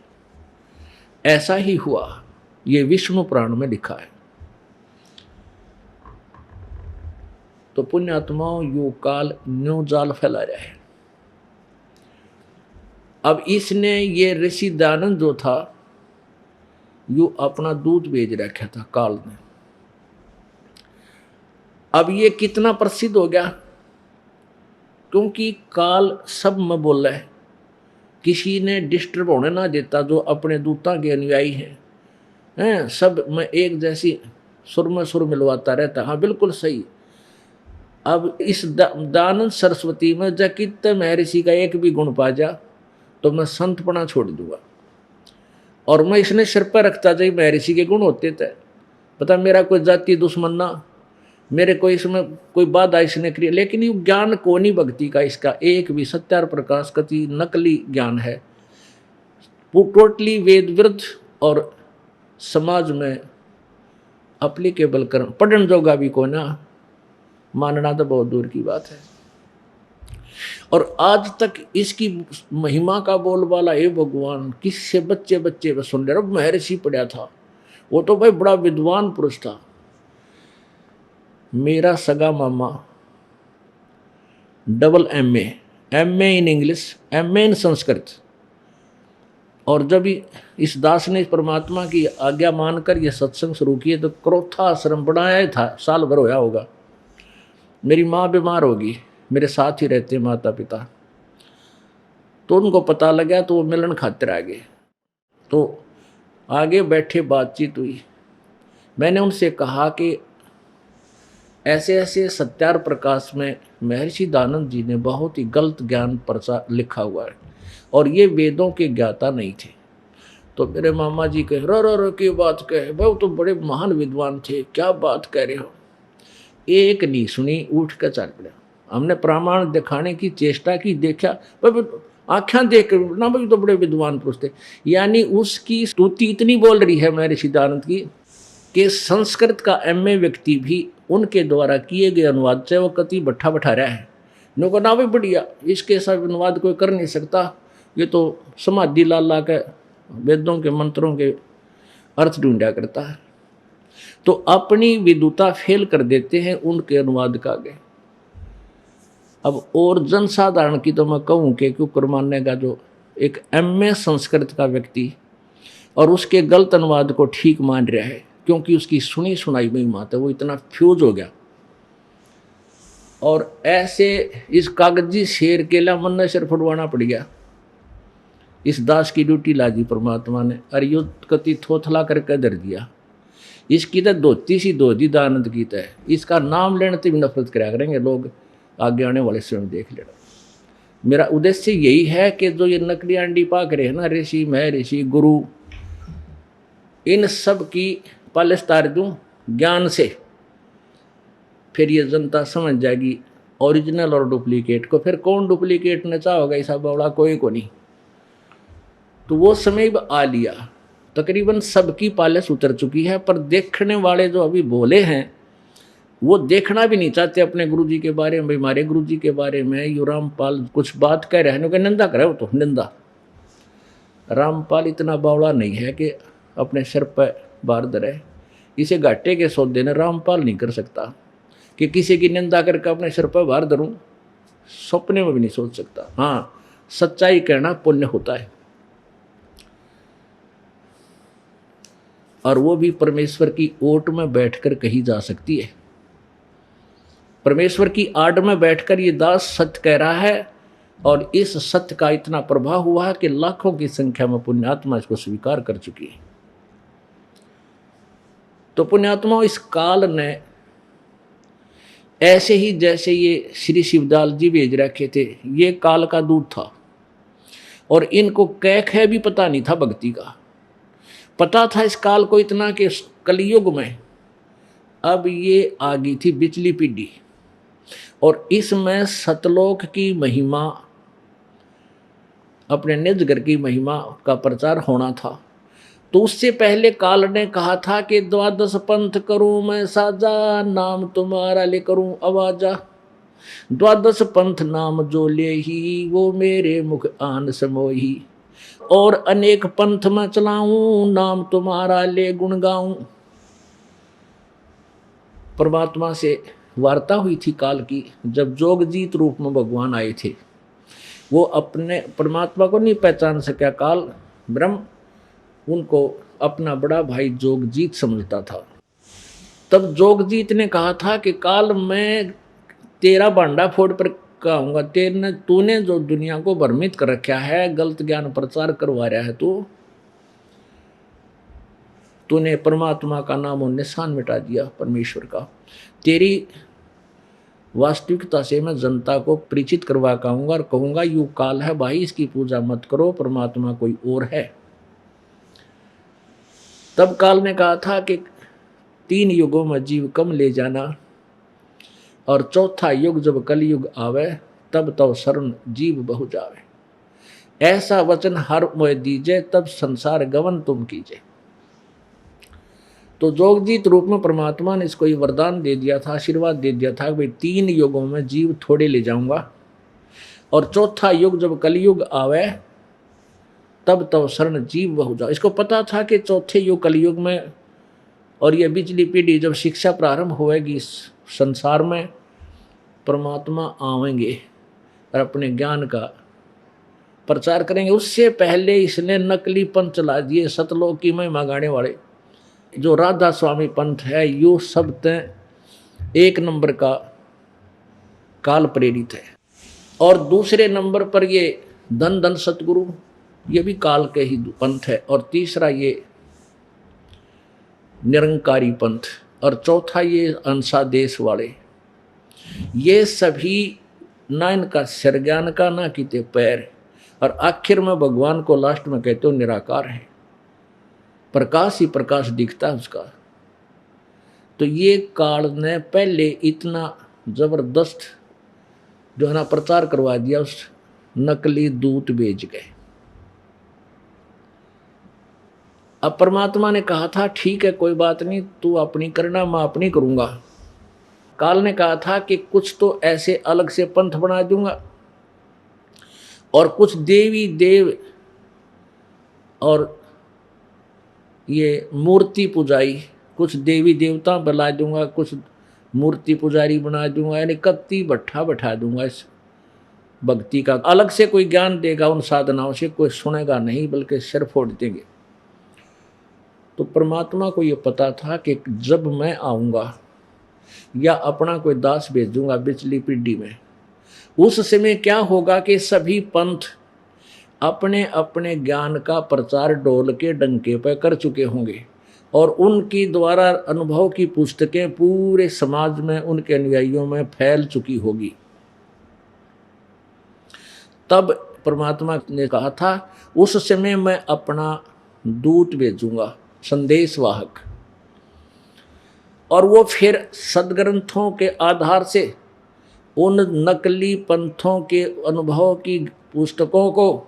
ऐसा ही हुआ, ये विष्णु पुराण में लिखा है। तो पुण्यात्माओं, यो काल न्यू जाल फैला रहा है। अब इसने ये ऋषि दयानंद जो था, यो अपना दूध बेच रखा था काल ने। अब ये कितना प्रसिद्ध हो गया, क्योंकि काल सब में बोला है, किसी ने डिस्टर्ब होने ना देता। जो अपने दूता के अनुयायी हैं, सब में एक जैसी सुर में सुर मिलवाता रहता। हाँ, बिल्कुल सही। अब इस दयानंद सरस्वती में जकित महर्षि का एक भी गुण पा जा तो मैं संतपना छोड़ दूंगा, और मैं इसने सिर पर रखता जाए। महर्षि के गुण होते थे, पता मेरा कोई जाति दुश्मन ना, मेरे कोई इसमें कोई बाधा इसने क्रिया, लेकिन ये ज्ञान कोनी भक्ति का इसका एक भी सत्यार प्रकाश कति नकली ज्ञान है, वो टोटली वेद विरुद्ध और समाज में अप्लीकेबल कर पढ़न जोगा भी को ना, मानना तो बहुत दूर की बात है। और आज तक इसकी महिमा का बोलबाला, हे भगवान, किससे बच्चे बच्चे में सुन रहे। अब महर्षि पढ़ा था, वो तो भाई बड़ा विद्वान पुरुष था। मेरा सगा मामा double MA, MA in English, MA in Sanskrit. और जब इस दास ने परमात्मा की आज्ञा मानकर यह सत्संग शुरू किए तो क्रोथा आश्रम बनाया ही था, साल भर होया होगा। मेरी माँ बीमार होगी, मेरे साथ ही रहते माता पिता, तो उनको पता लगा तो वो मिलन खातिर आ गए। तो आगे बैठे बातचीत हुई, मैंने उनसे कहा कि ऐसे ऐसे सत्यार प्रकाश में महर्षि दयानंद जी ने बहुत ही गलत ज्ञान प्रचार लिखा हुआ है, और ये वेदों के ज्ञाता नहीं थे। तो मेरे मामा जी कहे, रो की बात कहे, भाई तो बड़े महान विद्वान थे, क्या बात कह रहे हो। एक नहीं सुनी, उठ कर चल पड़ा। हमने प्रमाण दिखाने की चेष्टा की, देखा भाई आँखें देख ना, भाई तो बड़े विद्वान पुरुष थे। यानी उसकी स्तुति इतनी बोल रही है महर्षि दयानंद की कि संस्कृत का MA व्यक्ति भी उनके द्वारा किए गए अनुवाद से वो कति बैठा रहा है। नो ना भी बढ़िया, इसके सब अनुवाद कोई कर नहीं सकता, ये तो समाधि लाला के वेदों के मंत्रों के अर्थ ढूंढा करता है। तो अपनी विद्वता फेल कर देते हैं उनके अनुवाद का आगे। अब और जनसाधारण की तो मैं कहूँ कि क्यों मानने का, जो एक MA संस्कृत का व्यक्ति और उसके गलत अनुवाद को ठीक मान रहा है, क्योंकि उसकी सुनी सुनाई में बात है, वो इतना फ्यूज हो गया। और ऐसे इस कागजी शेर के लिए मन सिर फुटवाना पड़ गया। इस दास की ड्यूटी लाजी परमात्मा ने, और युद्ध कति थोथला करके धर दिया। इसकी तो धोती सी धोती दयानंद की है, इसका नाम लेने से भी नफरत करा करेंगे लोग, आगे आने वाले समय देख लेना। मेरा उद्देश्य यही है कि जो ये नकली अंडी पाक रहे हैं ना, ऋषि महर्षि गुरु, इन सब की पालिश तार दूं ज्ञान से, फिर ये जनता समझ जाएगी ओरिजिनल और डुप्लीकेट को। फिर कौन डुप्लीकेट न चाहोगा, ऐसा बावड़ा कोई को नहीं। तो वो समय आ लिया, तकरीबन सबकी पालिश उतर चुकी है, पर देखने वाले जो अभी भोले हैं वो देखना भी नहीं चाहते अपने गुरुजी के बारे में। हमारे गुरुजी के बारे में यू रामपाल कुछ बात कह रहे हैं, कि निंदा करे, वो तो निंदा। रामपाल इतना बावड़ा नहीं है कि अपने सिर पर बार धरे। इसे घाटे के सौदे ने रामपाल नहीं कर सकता कि किसी की निंदा करके अपने सिर पर बार धरूं, सपने में भी नहीं सोच सकता। हाँ, सच्चाई कहना पुण्य होता है, और वो भी परमेश्वर की ओट में बैठकर कही जा सकती है। परमेश्वर की आड़ में बैठकर ये दास सत्य कह रहा है, और इस सत्य का इतना प्रभाव हुआ है कि लाखों की संख्या में पुण्यात्मा इसको स्वीकार कर चुकी है। तो पुण्यात्मा, इस काल ने ऐसे ही जैसे ये श्री शिवदाल जी भेज रखे थे, ये काल का दूध था, और इनको कैख भी पता नहीं था भक्ति का। पता था इस काल को इतना कि कलयुग में अब ये आ गई थी बिचली पीढ़ी, और इसमें सतलोक की महिमा, अपने निज घर की महिमा का प्रचार होना था। तो उससे पहले काल ने कहा था कि द्वादश पंथ करूं मैं साजा, नाम तुम्हारा ले करूं आवाजा। द्वादश पंथ नाम जो ले ही, वो मेरे मुख आन समोही। और अनेक पंथ में चलाऊं, नाम तुम्हारा ले गुण गाऊं। परमात्मा से वार्ता हुई थी काल की, जब जोगजीत रूप में भगवान आए थे। वो अपने परमात्मा को नहीं पहचान सका काल, ब्रह्म उनको अपना बड़ा भाई जोगजीत समझता था। तब जोगजीत ने कहा था कि काल मैं तेरा भांडा फोड़ पर कहूंगा, तूने जो दुनिया को भ्रमित कर रखा है, गलत ज्ञान प्रचार करवा रहा है, तूने परमात्मा का नाम और निशान मिटा दिया परमेश्वर का। तेरी वास्तविकता से मैं जनता को परिचित करवा कहूंगा और कहूंगा यू काल है भाई, इसकी पूजा मत करो, परमात्मा कोई और है। तब काल ने कहा था कि 3 युगों में जीव कम ले जाना, और चौथा युग जब कलयुग आवे, तब तो शरण जीव बहु जावे। ऐसा वचन हर मोह दीजे, तब संसार गवन तुम कीजे। तो जोगजीत रूप में परमात्मा ने इसको ये वरदान दे दिया था, आशीर्वाद दे दिया था कि भाई 3 युगों में जीव थोड़े ले जाऊंगा, और चौथा युग जब कलयुग आवे, तब तो शरण जीव बहु जाओ। इसको पता था कि चौथे युग कलयुग में और ये पिछली पीढ़ी जब शिक्षा प्रारंभ होएगी संसार में, परमात्मा आवेंगे और अपने ज्ञान का प्रचार करेंगे। उससे पहले इसने नकली पंथ चला दिए, सतलोक की महिमा गाने वाले जो राधा स्वामी पंथ है, यो सब तय 1 नंबर का काल प्रेरित है। और दूसरे नंबर पर ये धन धन सतगुरु, ये भी काल के ही पंथ है। और तीसरा ये निरंकारी पंथ, और चौथा ये अंशादेश वाले। ये सभी ना इनका सिर ज्ञान का, ना किते पैर, और आखिर में भगवान को लास्ट में कहते हो निराकार है, प्रकाश ही प्रकाश दिखता है उसका। तो ये काल ने पहले इतना जबरदस्त जो है ना प्रचार करवा दिया, उस नकली दूत भेज गए। अब परमात्मा ने कहा था ठीक है कोई बात नहीं, तू अपनी करना मैं अपनी करूंगा। काल ने कहा था कि कुछ तो ऐसे अलग से पंथ बना दूंगा, और कुछ देवी देव और ये मूर्ति पुजारी, कुछ देवी देवता बना दूंगा, कुछ मूर्ति पुजारी बना दूंगा, यानी कत्ती भट्ठा बैठा दूंगा। इस भक्ति का अलग से कोई ज्ञान देगा उन साधनाओं से, कोई सुनेगा नहीं, बल्कि सिर फोड़ देंगे। तो परमात्मा को ये पता था कि जब मैं आऊँगा या अपना कोई दास भेजूंगा पिछली पीढ़ी में, उस समय क्या होगा कि सभी पंथ अपने अपने ज्ञान का प्रचार डोल के डंके पर कर चुके होंगे, और उनकी द्वारा अनुभव की पुस्तकें पूरे समाज में उनके अनुयायियों में फैल चुकी होगी। तब परमात्मा ने कहा था उस समय मैं अपना दूत भेजूंगा, संदेशवाहक, और वो फिर सदग्रंथों के आधार से उन नकली पंथों के अनुभव की पुस्तकों को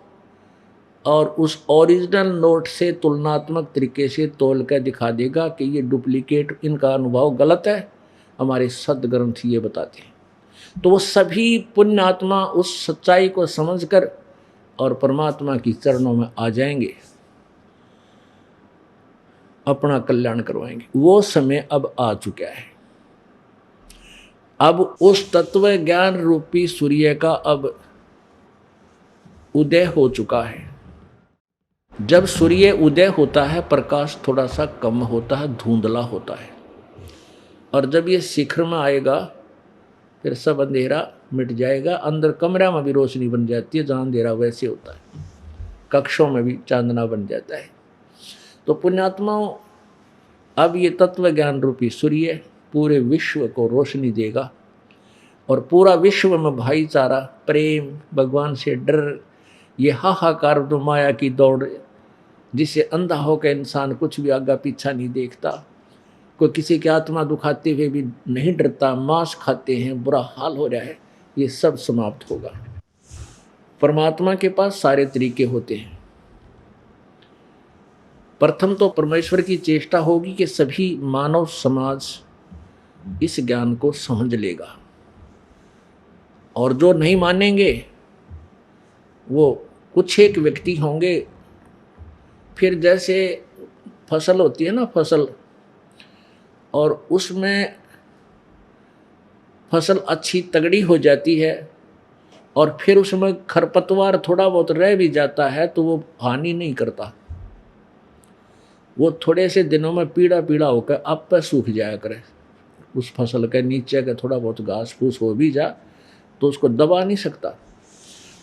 और उस ओरिजिनल नोट से तुलनात्मक तरीके से तोल कर दिखा देगा कि ये डुप्लीकेट, इनका अनुभव गलत है, हमारे सदग्रंथ ये बताते हैं। तो वो सभी पुण्यात्मा उस सच्चाई को समझकर और परमात्मा की चरणों में आ जाएंगे, अपना कल्याण करवाएंगे। वो समय अब आ चुका है। अब उस तत्व ज्ञान रूपी सूर्य का अब उदय हो चुका है। जब सूर्य उदय होता है, प्रकाश थोड़ा सा कम होता है, धुंधला होता है, और जब ये शिखर में आएगा फिर सब अंधेरा मिट जाएगा। अंदर कमरा में भी रोशनी बन जाती है, जहाँ अंधेरा वैसे होता है, कक्षों में भी चांदना बन जाता है। तो पुण्यात्माओं, अब ये तत्व ज्ञान रूपी सूर्य पूरे विश्व को रोशनी देगा, और पूरा विश्व में भाईचारा, प्रेम, भगवान से डर, ये हाहाकार जो माया की दौड़ जिसे अंधा होकर इंसान कुछ भी आगे पीछा नहीं देखता, कोई किसी की आत्मा दुखाते हुए भी नहीं डरता, मांस खाते हैं, बुरा हाल हो रहा है, ये सब समाप्त होगा। परमात्मा के पास सारे तरीके होते हैं। प्रथम तो परमेश्वर की चेष्टा होगी कि सभी मानव समाज इस ज्ञान को समझ लेगा, और जो नहीं मानेंगे वो कुछ एक व्यक्ति होंगे। फिर जैसे फसल होती है ना, फसल, और उसमें फसल अच्छी तगड़ी हो जाती है और फिर उसमें खरपतवार थोड़ा बहुत रह भी जाता है तो वो हानि नहीं करता, वो थोड़े से दिनों में पीला पीला होकर आप पर सूख जाया करे। उस फसल के नीचे का थोड़ा बहुत घास फूस हो भी जा तो उसको दबा नहीं सकता।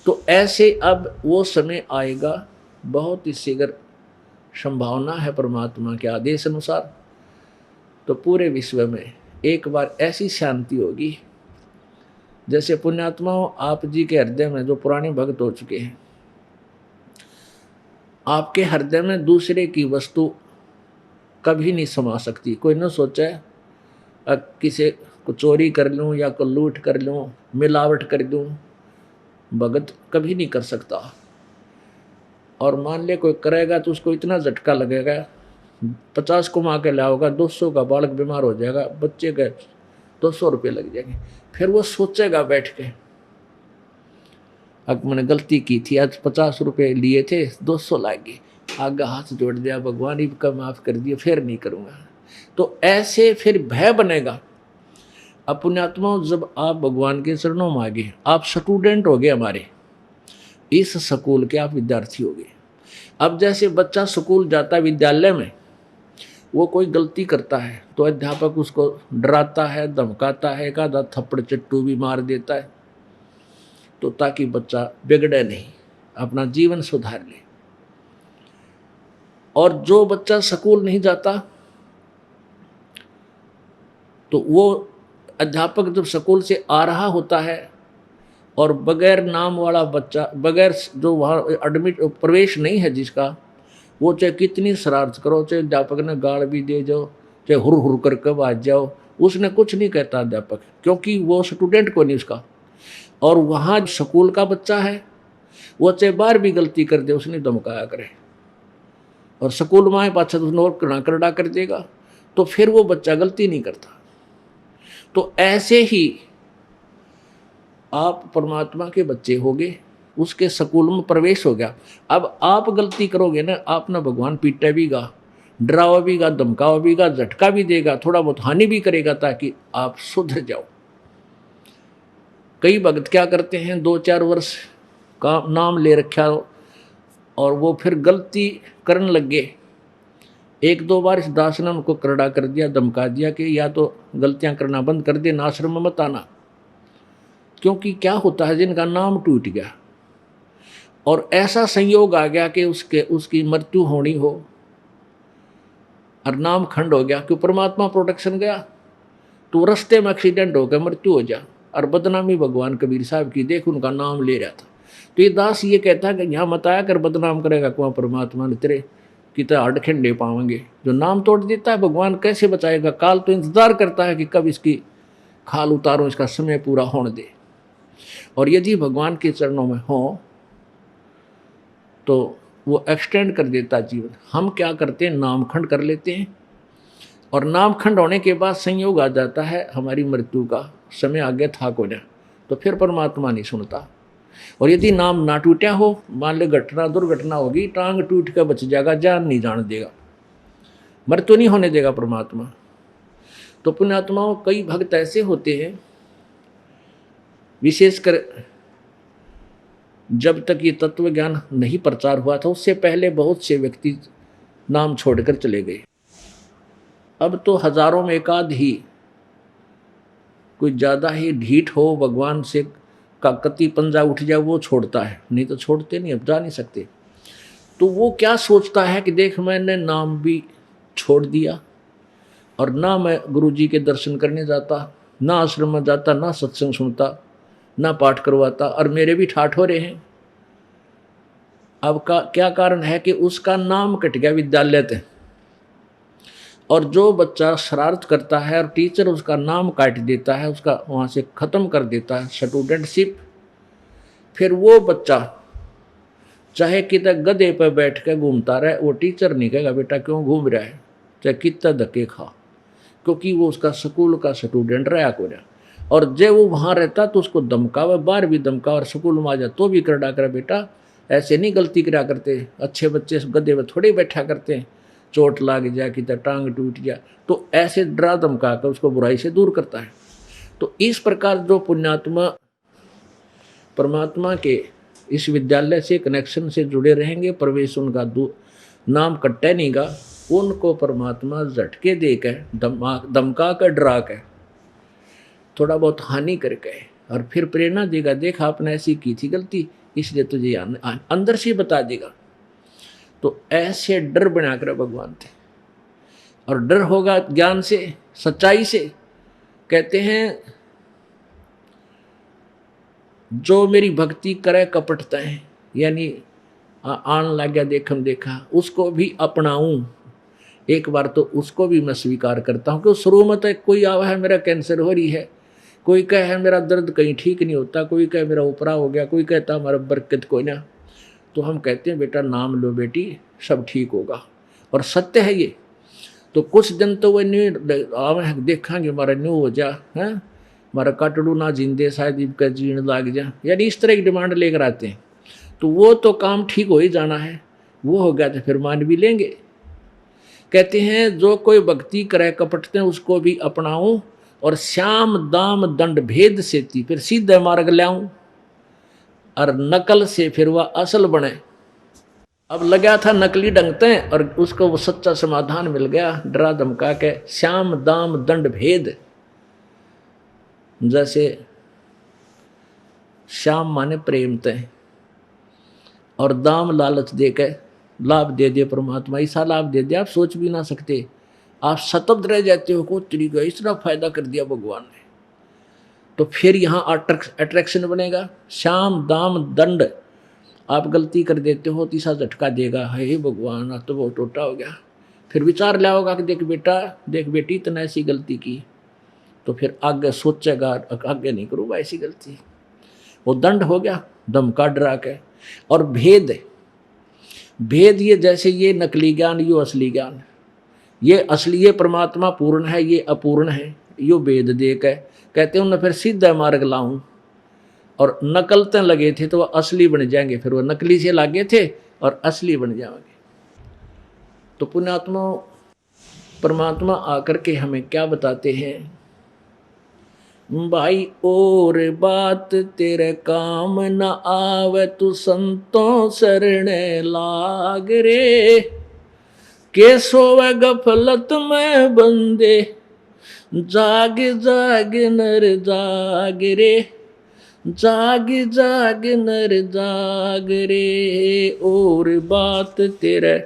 तो ऐसे अब वो समय आएगा, बहुत ही शीघ्र संभावना है परमात्मा के आदेश अनुसार, तो पूरे विश्व में एक बार ऐसी शांति होगी जैसे पुण्यात्माओं आप जी के हृदय में जो पुराने भक्त हो चुके हैं, आपके हृदय में दूसरे की वस्तु कभी नहीं समा सकती। कोई न सोचे किसी को चोरी कर लूं या को लूट कर लूं, मिलावट कर दूं, भगत कभी नहीं कर सकता। और मान ले कोई करेगा तो उसको इतना झटका लगेगा, 50 कमा के लाओगा, 200 का बालक बीमार हो जाएगा, बच्चे के 200 रुपये लग जाएंगे। फिर वो सोचेगा बैठ के, अब मैंने गलती की थी, आज 50 रुपये लिए थे, 200 लाएंगे, आगे हाथ जोड़ दिया, भगवान ही का माफ कर दिया, फिर नहीं करूँगा। तो ऐसे फिर भय बनेगा। अब पुण्यात्मा जब आप भगवान के चरणों में आ गए, आप स्टूडेंट हो गए, हमारे इस स्कूल के आप विद्यार्थी हो गए। अब जैसे बच्चा स्कूल जाता है विद्यालय में, वो कोई गलती करता है तो अध्यापक उसको डराता है, धमकाता है, एक आधा थप्पड़ चट्टू भी मार देता है, तो ताकि बच्चा बिगड़े नहीं, अपना जीवन सुधार ले। और जो बच्चा स्कूल नहीं जाता तो वो अध्यापक जब स्कूल से आ रहा होता है और बगैर नाम वाला बच्चा, बगैर जो वहाँ एडमिट प्रवेश नहीं है जिसका, वो चाहे कितनी शरारत करो, चाहे अध्यापक ने गाल भी दे जाओ, चाहे हुर हुर करके बाज जाओ, उसने कुछ नहीं कहता अध्यापक, क्योंकि वो स्टूडेंट को नहीं उसका। और वहाँ स्कूल का बच्चा है, वो चाहे बार भी गलती कर दे, उसने धमकाया करे, और स्कूल में आए पाछा तो और करड़ा कर देगा, तो फिर वो बच्चा गलती नहीं करता। तो ऐसे ही आप परमात्मा के बच्चे होगे, उसके स्कूल में प्रवेश हो गया। अब आप गलती करोगे ना, आप ना भगवान पीटे भी गा, डरावा भी गा, धमकावा भी गा, झटका भी देगा, थोड़ा बहुत हानि भी करेगा ताकि आप सुधर जाओ। कई भक्त क्या करते हैं, 2-4 वर्ष का नाम ले रखा और वो फिर गलती करने लगे, 1-2 बार इस दास ने उनको करड़ा कर दिया, धमका दिया कि या तो गलतियां करना बंद कर दे, आश्रम में मत आना। क्योंकि क्या होता है, जिनका नाम टूट गया और ऐसा संयोग आ गया कि उसकी मृत्यु होनी हो और नाम खंड हो गया, कि परमात्मा प्रोटेक्शन गया तो रास्ते में एक्सीडेंट हो गया, मृत्यु हो जा, और बदनामी भगवान कबीर साहब की, देख उनका नाम ले रहा था। तो ये दास ये कहता है कि यहाँ मत आया कर, बदनाम करेगा कुआ परमात्मा ने तेरे कितना हडखंडे पावेंगे। जो नाम तोड़ देता है भगवान कैसे बचाएगा, काल तो इंतजार करता है कि कब इसकी खाल उतारो, इसका समय पूरा होने दे। और यदि भगवान के चरणों में हो तो वो एक्सटेंड कर देता जीवन। हम क्या करते हैं, नामखंड कर लेते हैं, और नामखंड होने के बाद संयोग आ जाता है हमारी मृत्यु का समय, आ गया था को ना, तो फिर परमात्मा नहीं सुनता। और यदि नाम ना टूटा हो, मान ले घटना दुर्घटना होगी, टांग टूट कर बच जाएगा, जान नहीं जान देगा, मृत्यु नहीं होने देगा परमात्मा। तो पुण्यात्माओं कई भक्त ऐसे होते हैं, विशेषकर जब तक ये तत्व ज्ञान नहीं प्रचार हुआ था, उससे पहले बहुत से व्यक्ति नाम छोड़कर चले गए। अब तो हजारों में एकाध ही कोई ज़्यादा ही ढीठ हो, भगवान से का कति पंजा उठ जाए, वो छोड़ता है, नहीं तो छोड़ते नहीं, अब जा नहीं सकते। तो वो क्या सोचता है कि देख मैंने नाम भी छोड़ दिया, और ना मैं गुरुजी के दर्शन करने जाता, ना आश्रम में जाता, ना सत्संग सुनता, ना पाठ करवाता, और मेरे भी ठाठ हो रहे हैं। अब का क्या कारण है कि उसका नाम कट गया विद्यालय से, और जो बच्चा शरारत करता है और टीचर उसका नाम काट देता है, उसका वहाँ से ख़त्म कर देता है स्टूडेंटशिप, फिर वो बच्चा चाहे कितना गधे पर बैठ कर घूमता रहे, वो टीचर नहीं कहेगा बेटा क्यों घूम रहा है, चाहे कितना धक्के खा, क्योंकि वो उसका स्कूल का स्टूडेंट रहा को रहा। और जब वो वहाँ रहता तो उसको धमकावे, बाहर भी धमका, और स्कूल में आ जाए तो भी कर डा कर बेटा ऐसे नहीं गलती करा करते, अच्छे बच्चे गधे में थोड़े बैठा करते हैं, चोट लाग जाए कि टांग टूट जाए, तो ऐसे डरा धमका कर उसको बुराई से दूर करता है। तो इस प्रकार जो पुण्यात्मा परमात्मा के इस विद्यालय से कनेक्शन से जुड़े रहेंगे, प्रवेश उनका नाम कट्टे नहीं गा, उनको परमात्मा झटके देकर धमका कर डरा कर थोड़ा बहुत हानि करके और फिर प्रेरणा देगा, देखा आपने ऐसी की थी गलती, इसलिए तुझे अंदर से बता देगा। तो ऐसे डर बनाकर भगवान थे, और डर होगा ज्ञान से, सच्चाई से। कहते हैं जो मेरी भक्ति करे कपटता है, यानी आन लग गया देखम देखा, उसको भी अपनाऊं, एक बार तो उसको भी मैं स्वीकार करता हूँ। क्यों शुरू में तो कोई आवा है मेरा कैंसर हो रही है, कोई कहे है मेरा दर्द कहीं ठीक नहीं होता, कोई कहे मेरा उपरा हो गया, कोई कहता हमारा बरकत कोई ना, तो हम कहते हैं बेटा नाम लो बेटी सब ठीक होगा, और सत्य है ये। तो कुछ दिन तो वह न्यू देखांगे हमारा न्यू हो जा है, हमारा काटड़ू ना जिंदे शायद इनका जीण लाग जा, यानी इस तरह की डिमांड लेकर आते हैं। तो वो तो काम ठीक हो ही जाना है, वो हो गया तो फिर मान भी लेंगे। कहते हैं जो कोई भक्ति करे कपटते हैं उसको भी अपनाऊं, और श्याम दाम दंड भेद से थी फिर सीधे मार्ग लाऊं, और नकल से फिर वह असल बने। अब लगा था नकली ढंगते और उसको वो सच्चा समाधान मिल गया, डरा धमका के श्याम दाम दंड भेद। जैसे श्याम माने प्रेम तय, और दाम लालच दे के लाभ दे दिया परमात्मा, ऐसा लाभ दे दिया आप सोच भी ना सकते, आप शतब्द रह जाते हो, को तरीका इस तरह फायदा कर दिया भगवान ने। तो फिर यहाँ अट्रैक्शन बनेगा, श्याम दाम दंड, आप गलती कर देते हो तीसरा झटका देगा, हे भगवान तो वो टोटा हो गया। फिर विचार लिया होगा कि देख बेटा देख बेटी तने ऐसी गलती की, तो फिर आगे सोचेगा आगे नहीं करूँगा ऐसी गलती, वो दंड हो गया धमका डरा के। और भेद, भेद ये जैसे ये नकली ज्ञान यो असली ज्ञान, ये असली ये परमात्मा पूर्ण है ये अपूर्ण है, यो भेद दे के कहते हैं उन्हें फिर सीधा मार्ग लाऊं, और नकलते लगे थे तो वह असली बन जाएंगे, फिर वह नकली से लागे थे और असली बन जाएंगे। तो पुण्यात्मा परमात्मा आकर के हमें क्या बताते हैं, भाई और बात तेरे काम न आवे तू संतों शरण लाग रे, के सोवे गफलत में बंदे जाग जाग नर जाग रे, जाग जाग नर जाग रे। और बात तेरे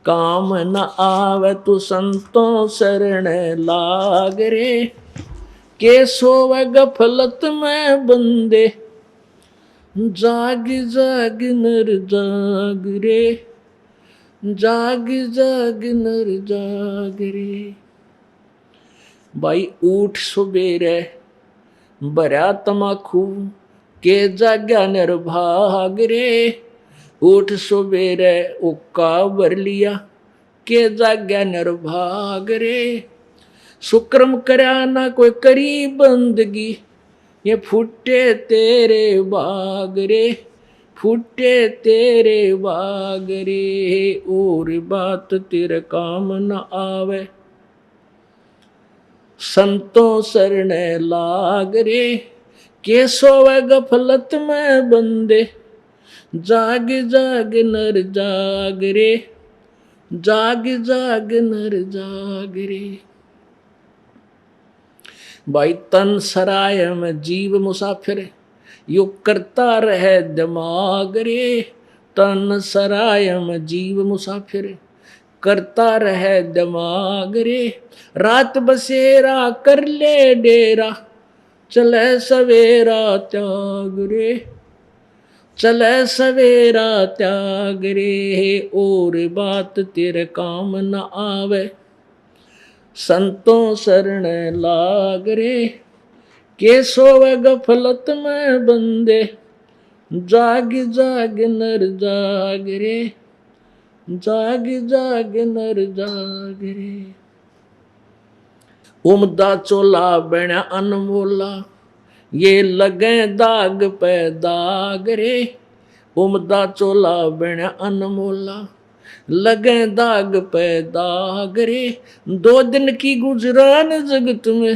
काम न आवे तू संतों शरण लाग रे, के सोवे गफलत में बंदे जाग जाग नर जाग रे, जाग जाग नर जाग रे। भाई उठ सुबेरे भरा तमाखू के जाग्या निर्भाग रे, उठ सुबेरे उक्का भर लिया के जाग्या निर्भाग रे। सुक्रम करया ना कोई करी बंदगी, ये फूटे तेरे बाग रे, फूटे तेरे बाग रे। और बात तेरे काम न आवे संतों शरण लाग रे, के सोवे गफलत में बंदे जाग जाग नर जाग रे, जाग जाग नर जाग रे। भाई तन सराय में जीव मुसाफिर, यो करता रहे दिमाग रे, तन सराय में जीव मुसाफिर करता रहे दिमाग रे। रात बसेरा कर ले डेरा, चले सवेरा त्याग रे, चले सवेरा त्याग रे। और बात तेरे काम न आवे संतों शरण लाग रे, के सोवे गफलत में बंदे जाग जाग नर जाग रे, जाग जाग नर जाग रे। उमदा चोला बना अनमोला, ये लगे दाग पे दाग रे। उमदा चोला बना अनमोला, लगे दाग पे दाग रे। 2 दिन की गुजरान जगत में,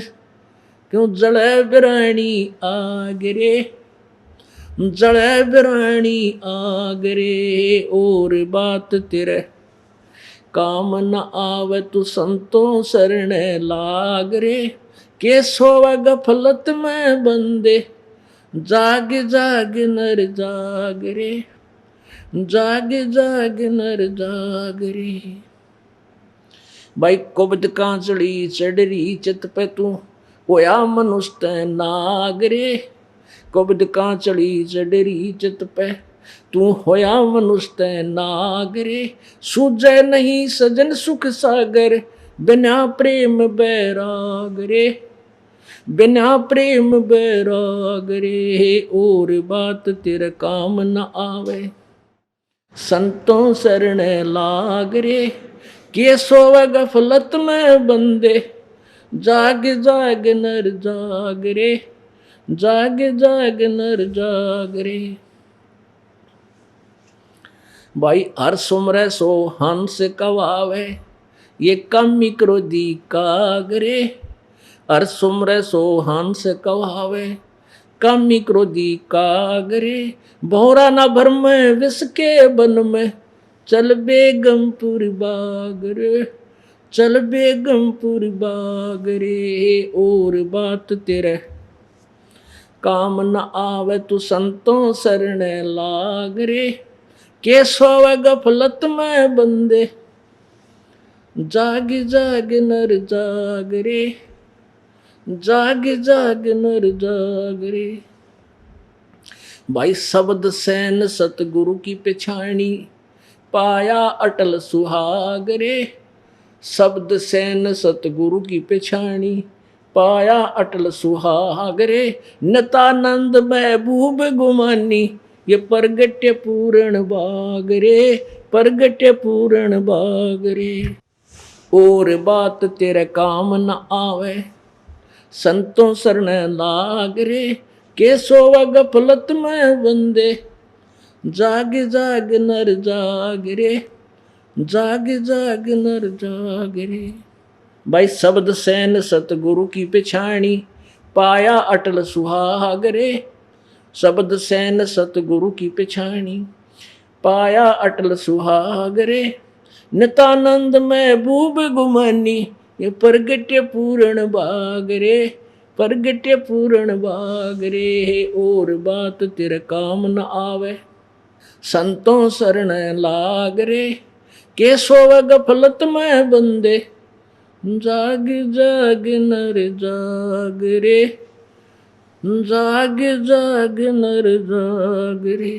क्यों जले बिरानी आग रे। जले बिरानी आग रे। और बात तेरे काम न आवे तू संतों शरण लाग रे। के सोवा गफलत में बंदे, जाग जाग नर जाग रे, जाग जाग नर जाग रे। भाई कुबद कांचड़ी चढ़री चित पे तू होया मनुष्य नाग रे। कुबद कांचड़ी चढ़री चित पे तू होया मनुष्य नाग रे। सूझे नहीं सजन सुख सागर, बिना प्रेम बैराग रे। बिना प्रेम बैराग रे। और बात तेरे काम न आवे, संतों शरण लाग रे। के सोवे गफलत में बंदे, जाग जाग नर जाग रे, जाग जाग नर जाग रे। भाई हर सुमरे सो हंस कवावे, ये कमी क्रोधी कागरे। हर सुमरे सो हंस कवावे, कमी क्रोधी कागरे। भौरा न भर में विष के बन में, चल बेगमपुर बागरे, चल बेगमपुर बागरे। और बात तेरे काम न आवे तू संतों शरण लाग रे। के सोवे गफलत में बंदे, जाग जाग नर जाग रे, जाग जाग नर जाग रे। भाई शब्द सैन सतगुरु की पिछाणी, पाया अटल सुहाग रे। शब्द सैन सतगुरु की पिछाणी, पाया अटल सुहाग रे। नितानंद महबूब गुमानी, ये प्रगट्य पूर्ण बाग रे, प्रगट्य पूर्ण बाग रे। और बात तेरे काम न आवे, संतों शरण लाग रे। के सोवा गफलत में बंदे, जाग जाग नर जाग रे, जाग जाग नर जाग रे। भाई शब्द सैन सतगुरु की पिछाणी, पाया अटल सुहाग रे। शब्द सैन सतगुरु की पिछाणी, पाया अटल सुहाग रे। नितानंद महबूब गुमानी, ये प्रगट्य पूर्ण बाग रे, प्रगट्य पूर्ण बाग रे। और बात तेरे काम न आवे, संतों शरण लाग रे। के सोवे गफलत में बंदे, जाग जाग नर जाग रे, जाग जाग नर जाग रे।